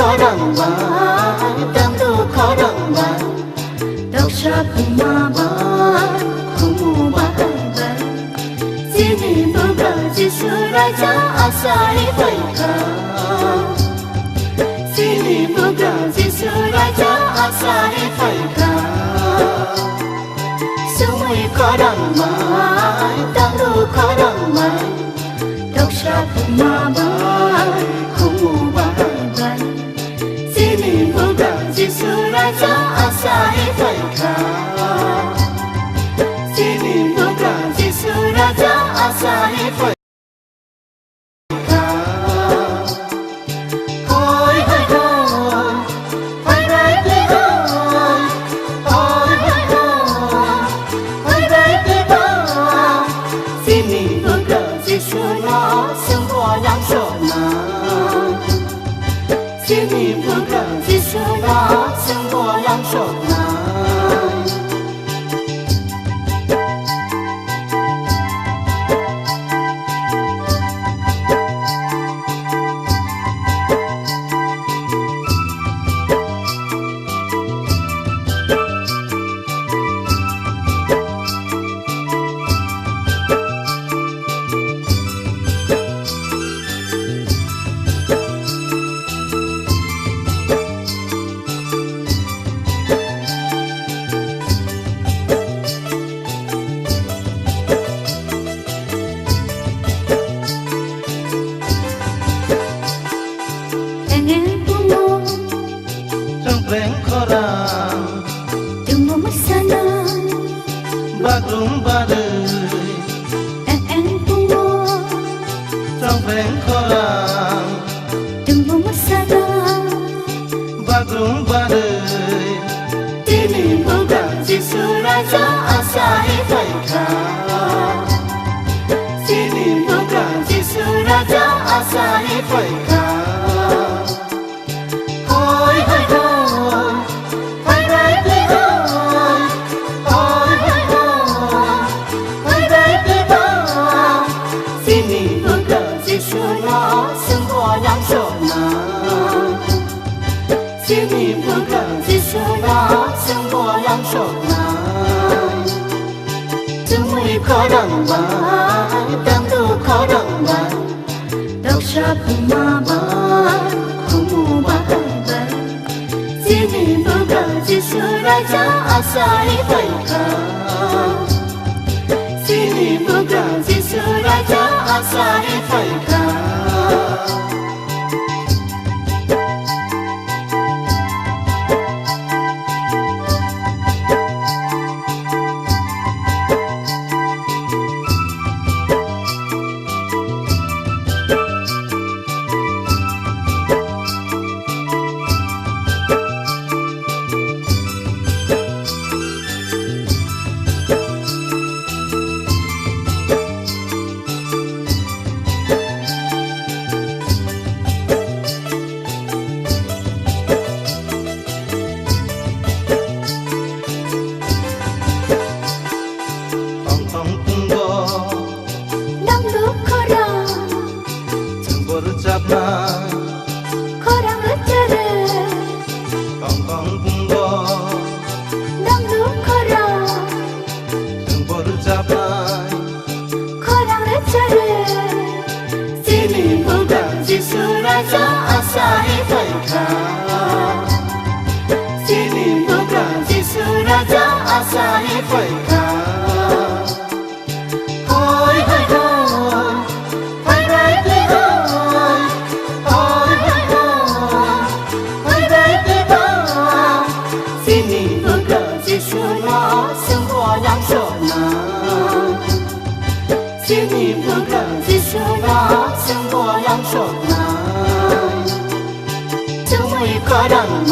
khó đằng bạn tâm đủ khó đằng bạn đọc ra cùng mà bạn không mù bạn bạn sini buka Yesus Raja asal baika sini buka Yesus Raja asal baika semua khó đằng bạn tâm đủ khó đằng bạn đọc ra cùng mà bạn không mù bạn bạn sini buka Yesus Raja asal baika sini buka Yesus Raja asal baika hoi hoi hoi hoi rai đi hoi hoi hoi hoi hoi rai đi hoi sini buka Yesus nó sung hoa lắm rồi mà sini buka Yesus nó sung hoa lắm rồi mà Bagrung badai en pungo trong vén kholang đừng mong mất xa đó Bagrung badai sini buka Yesus Raja asal baika sini buka Yesus Raja asal baika hoi hoi hoi hoi rai đi hoi hoi hoi hoi hoi rai đi hoi sini buka Yesus nó sung hoa lắm rồi mà sini buka Yesus nó sung hoa lắm rồi mà semua khó đằng bạn tâm đủ khó đằng bạn đọc ra cùng mà bạn không mù bạn bạn sini buka Yesus Raja asal baika sini buka Yesus Raja asal baika sini buka Yesus Raja asal baika sini buka Yesus Raja asal baika hoi hoi hoi hoi rai đi hoi hoi hoi hoi hoi rai đi hoi sini buka Yesus nó sung hoa lắm rồi mà sini buka Yesus nó sung hoa lắm rồi mà semua khó đằng